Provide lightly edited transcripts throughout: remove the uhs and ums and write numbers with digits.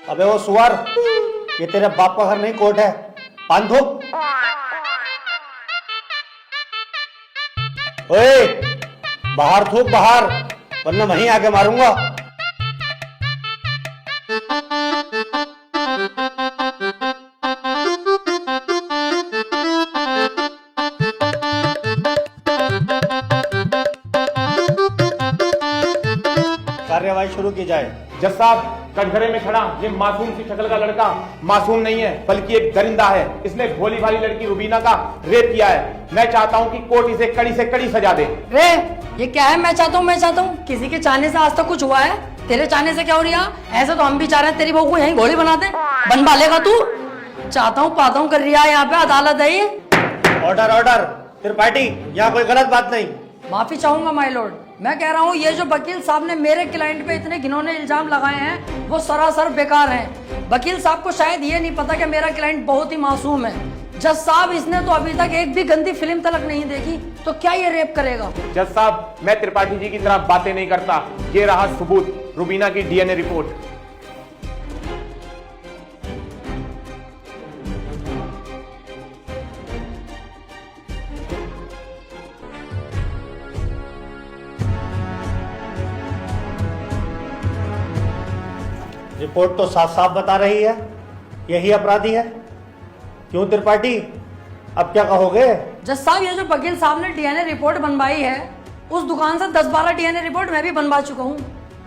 अबे वो सुअर, ये तेरे बाप का घर नहीं कोर्ट है। पान थूक। ओए, बाहर थूक बाहर, वरना वहीं आके मारूंगा। कार्यवाही शुरू की जाए। जज साहब, कटघरे में खड़ा ये मासूम सी शक्ल का लड़का मासूम नहीं है, बल्कि एक दरिंदा है। इसने भोली भाली लड़की रुबीना का रेप किया है। मैं चाहता हूँ कि कोर्ट इसे कड़ी से कड़ी सजा दे। रे, ये क्या है? मैं चाहता हूँ। किसी के चाहने से आज तक कुछ हुआ है? तेरे चाहने से क्या हो रहा? ऐसे तो हम भी चाह रहे हैं तेरी बहू को यहीं घोड़ी बना दे। बनवा लेगा तू? चाहता हूँ पाता हूँ कर रहा है। यहाँ पे अदालत है ये। Order order. त्रिपाठी, यहाँ कोई गलत बात नहीं। माफी चाहूंगा माय लॉर्ड। मैं कह रहा हूँ ये जो वकील साहब ने मेरे क्लाइंट पे इतने घिनौने इल्जाम लगाए हैं वो सरासर बेकार हैं। वकील साहब को शायद ये नहीं पता कि मेरा क्लाइंट बहुत ही मासूम है। जज साहब, इसने तो अभी तक एक भी गंदी फिल्म तलक नहीं देखी, तो क्या ये रेप करेगा? जज साहब, मैं त्रिपाठी जी की तरह बातें नहीं करता। ये रहा सबूत, रुबीना की डीएनए रिपोर्ट। रिपोर्ट तो साफ साफ बता रही है यही अपराधी है। क्यों त्रिपाठी, अब क्या कहोगे? जज साहब, ये जो वकील साहब ने डीएनए रिपोर्ट बनवाई है, उस दुकान से 10-12 डीएनए रिपोर्ट मैं भी बनवा चुका हूँ।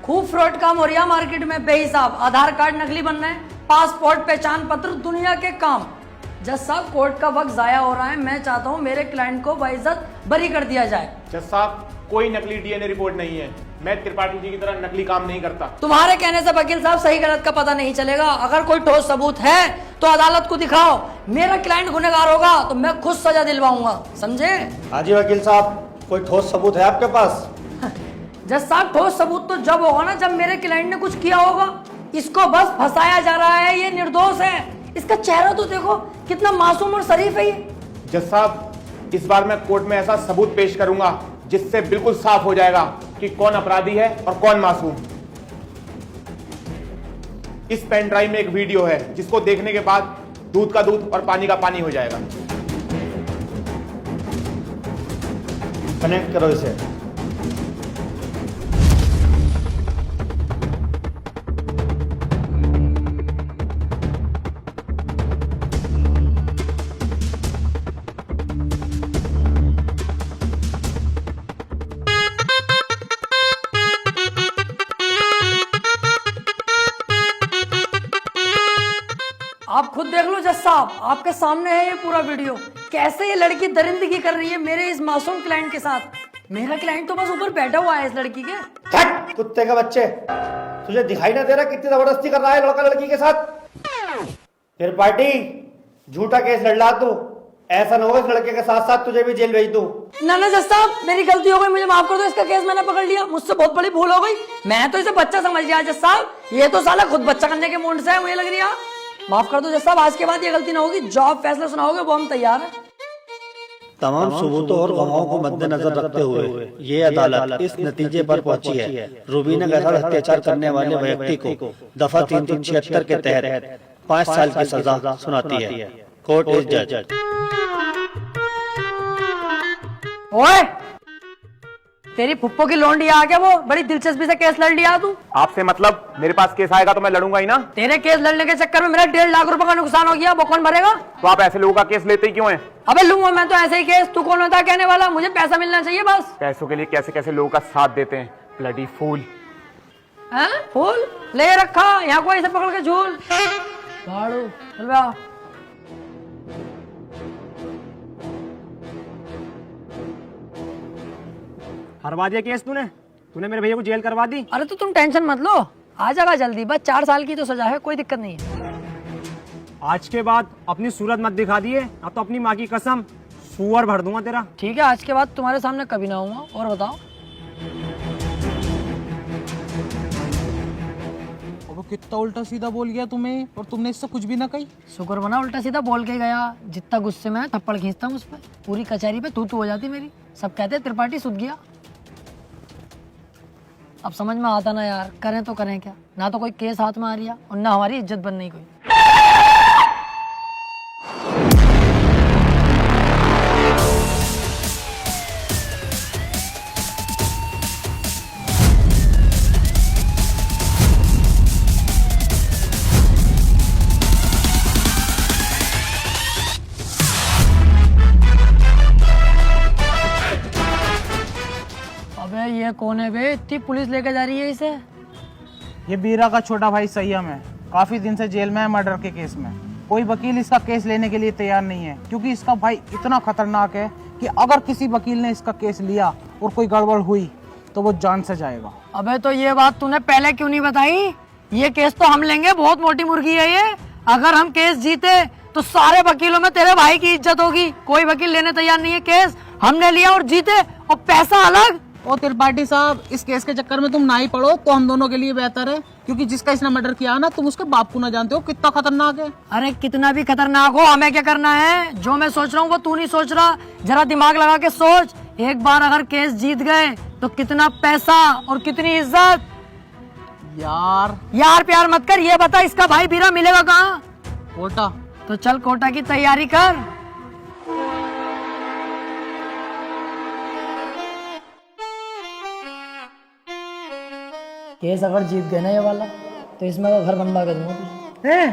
खूब फ्रॉड काम हो रहा है मार्केट में बेहिसाब। आधार कार्ड नकली बन रहे हैं, पासपोर्ट, पहचान पत्र, दुनिया के काम। जज साहब, कोर्ट का वक्त जाया हो रहा है। मैं चाहता हूँ मेरे क्लाइंट को बाइज्जत बरी कर दिया जाए। जज साहब, कोई नकली डीएनए रिपोर्ट नहीं है। मैं त्रिपाठी जी की तरह नकली काम नहीं करता। तुम्हारे कहने से वकील साहब सही गलत का पता नहीं चलेगा। अगर कोई ठोस सबूत है तो अदालत को दिखाओ। मेरा क्लाइंट गुनहगार होगा तो मैं खुद सजा दिलवाऊंगा, समझे? हाँ जी वकील साहब, कोई ठोस सबूत है आपके पास? जज साहब, ठोस सबूत तो जब होगा ना जब मेरे क्लाइंट ने कुछ किया होगा। इसको बस फंसाया जा रहा है, ये निर्दोष है। इसका चेहरा तो देखो, कितना मासूम और शरीफ है ये। जज साहब, इस बार मैं कोर्ट में ऐसा सबूत पेश करूंगा जिससे बिल्कुल साफ हो जाएगा कि कौन अपराधी है और कौन मासूम। इस पेन ड्राइव में एक वीडियो है जिसको देखने के बाद दूध का दूध और पानी का पानी हो जाएगा। कनेक्ट करो इसे। आप खुद देख लो जज साहब, आपके सामने है ये पूरा वीडियो। कैसे ये लड़की दरिंदगी कर रही है मेरे इस मासूम क्लाइंट के साथ। मेरा क्लाइंट तो बस ऊपर बैठा हुआ है इस लड़की के। हट कुत्ते के बच्चे, तुझे दिखाई ना दे रहा कितनी जबरदस्ती कर रहा है लड़का लड़की के साथ? त्रिपाठी, झूठा केस लड़ ला तू। ऐसा ना हो इस लड़के के साथ साथ तुझे भी जेल भेज दूं। ना ना जज साहब, मेरी गलती हो गई, मुझे माफ कर दो। इसका केस मैंने पकड़ लिया, मुझसे बहुत बड़ी भूल हो गई। मैं तो इसे बच्चा समझ लिया जज साहब। ये तो साला खुद बच्चा करने के मूड से है, मुझे लग रही है। माफ कर दो जज साहब, आज के बाद ये गलती ना होगी। जो आप फैसला सुनाओगे वो हम तैयार हैं। तमाम सबूतों और गवाहों को मद्देनजर रखते हुए ये अदालत इस नतीजे पर पहुंची है, रुबीना के साथ अत्याचार करने वाले व्यक्ति को दफा 376 के तहत 5 साल की सजा सुनाती है। कोर्ट इज जज। ओए, तेरी फुप्पो की लौंडी आ गया वो। बड़ी दिलचस्पी से केस लड़ लिया तू। आपसे मतलब? मेरे पास केस आएगा तो मैं लड़ूंगा ही ना। तेरे केस लड़ने के चक्कर में मेरा 1.5 लाख रुपए का नुकसान हो गया, वो कौन भरेगा? तो आप ऐसे लोगों का केस लेते ही क्यों हैं? अबे लूंगा मैं तो ऐसे ही केस। तू कौन होता है कहने वाला? मुझे पैसा मिलना चाहिए बस। पैसों के लिए कैसे कैसे लोगों का साथ देते हैं, ब्लडी फूल। हैं? फूल ले रखा यहाँ कोई, इसे पकड़ के झूल भाड़ू। चल बे आ। हरवा दिया केस तूने मेरे भैया को जेल करवा दी। अरे तो तुम टेंशन मत लो, आ जाएगा जल्दी। बस 4 साल की तो सजा है, कोई दिक्कत नहीं है। आज के बाद अपनी सूरत मत दिखा दिए, अब तो अपनी माँ की कसम सुअर भर दूंगा तेरा। ठीक है, आज के बाद तुम्हारे सामने कभी ना आऊंगा। और बताओ। वो कितना उल्टा सीधा बोल गया तुम्हें, और तुमने इससे कुछ भी ना कही। शुक्र बना उल्टा सीधा बोल के गया। जितना गुस्से में थप्पड़ खींचता हूँ उस पर, पूरी कचहरी पे तू हो जाती मेरी। सब कहते त्रिपाठी सुध गया। अब समझ में आता ना यार, करें तो करें क्या, ना तो कोई केस हाथ में आ रही और ना हमारी इज्जत बन रही कोई। अबे ये कौन है बे, इतनी पुलिस लेके जा रही है इसे? ये बीरा का छोटा भाई संयम है, काफी दिन से जेल में है मर्डर के केस में। कोई वकील इसका केस लेने के लिए तैयार नहीं है, क्योंकि इसका भाई इतना खतरनाक है कि अगर किसी वकील ने इसका केस लिया और कोई गड़बड़ हुई तो वो जान से जाएगा। अबे तो ये बात तूने पहले क्यों नहीं बताई? ये केस तो हम लेंगे, बहुत मोटी मुर्गी है ये। अगर हम केस जीते तो सारे वकीलों में तेरे भाई की इज्जत होगी। कोई वकील लेने तैयार नहीं है केस, हमने लिया और जीते, और पैसा अलग। ओ त्रिपाठी साहब, इस केस के चक्कर में तुम ना ही पड़ो तो हम दोनों के लिए बेहतर है, क्योंकि जिसका इसने मर्डर किया ना, तुम उसके बाप को ना जानते हो कितना खतरनाक है। अरे कितना भी खतरनाक हो, हमें क्या करना है? जो मैं सोच रहा हूँ वो तू नहीं सोच रहा। जरा दिमाग लगा के सोच, एक बार अगर केस जीत गए तो कितना पैसा और कितनी इज्जत। यार प्यार मत कर, ये बता इसका भाई बीरा मिलेगा कहाँ? कोटा। तो चल कोटा की तैयारी कर। केस अगर जीत गए ना ये वाला, तो इसमें का घर बनवा के दूंगा तुझे।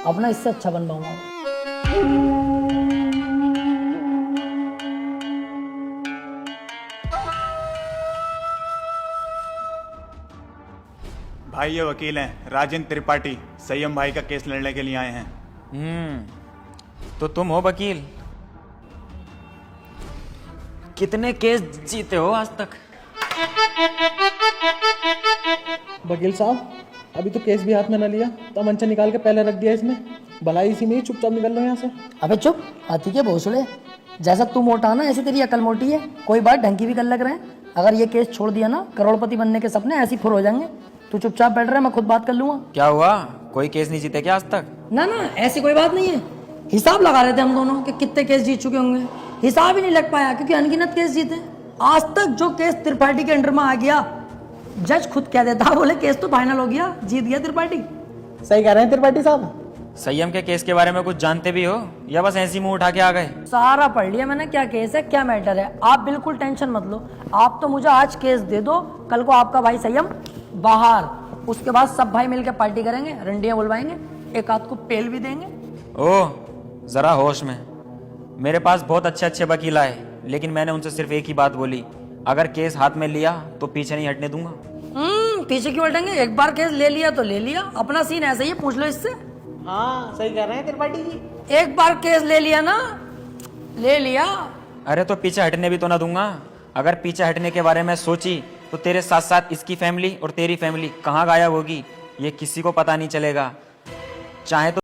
अपना इससे अच्छा बनवाऊंगा। भाई ये वकील हैं राजेंद्र त्रिपाठी, संयम भाई का केस लड़ने के लिए आए हैं। तो तुम हो वकील? कितने केस जीते हो आज तक? वकील साहब, अभी तो केस भी हाथ में न लिया तो मंचा निकाल के पहले रख दिया इसमें। भलाई इसी में ही चुपचाप निकल लो यहाँ से। अबे चुप, आती के भोसड़े। जैसा तू मोटा ना, ऐसे तेरी अकल मोटी है। कोई बात ढंग की भी कर लग रहे हैं। अगर ये केस छोड़ दिया ना, करोड़पति बनने के सपने ऐसे ही फुर हो जाएंगे। तू चुपचाप बैठ रहा है, मैं खुद बात कर लूंगा। क्या हुआ, कोई केस नहीं जीते क्या आज तक? ना ना, ऐसी कोई बात नहीं है। हिसाब लगा रहे थे हम दोनों कि कितने केस जीत चुके होंगे। हिसाब ही नहीं लग पाया, क्योंकि अनगिनत केस जीते। आज तक जो केस त्रिपाठी के अंडर में आ गया, जज खुद कह देता, बोले केस तो फाइनल हो गया, जीत गया त्रिपाठी। सही कह रहे हैं त्रिपाठी साहब। संयम के केस के बारे में कुछ जानते भी हो या बस ऐसी मुंह उठा के आ गए? सारा पढ़ लिया मैंने, क्या केस है क्या मैटर है। आप बिल्कुल टेंशन मत लो। आप तो मुझे आज केस दे दो, कल को आपका भाई संयम बाहर, उसके बाद सब भाई मिलकर पार्टी करेंगे, रंडियां बुलवाएंगे, एक आध को पेल भी देंगे। ओह, जरा होश में। मेरे पास बहुत अच्छे अच्छे वकील आए, लेकिन मैंने उनसे सिर्फ एक ही बात बोली, अगर केस हाथ में लिया तो पीछे नहीं हटने दूंगा। पीछे क्यों हटेंगे? एक बार केस ले लिया तो ले लिया। अपना सीन ऐसा ही है, पूछ लो इससे। हाँ सही कह रहे हैं त्रिपाठी जी। एक बार केस ले लिया ना, ले लिया। अरे तो पीछे हटने भी तो ना दूंगा। अगर पीछे हटने के बारे में सोची तो तेरे साथ साथ इसकी फैमिली और तेरी फैमिली कहाँ गायब होगी, ये किसी को पता नहीं चलेगा। चाहे तो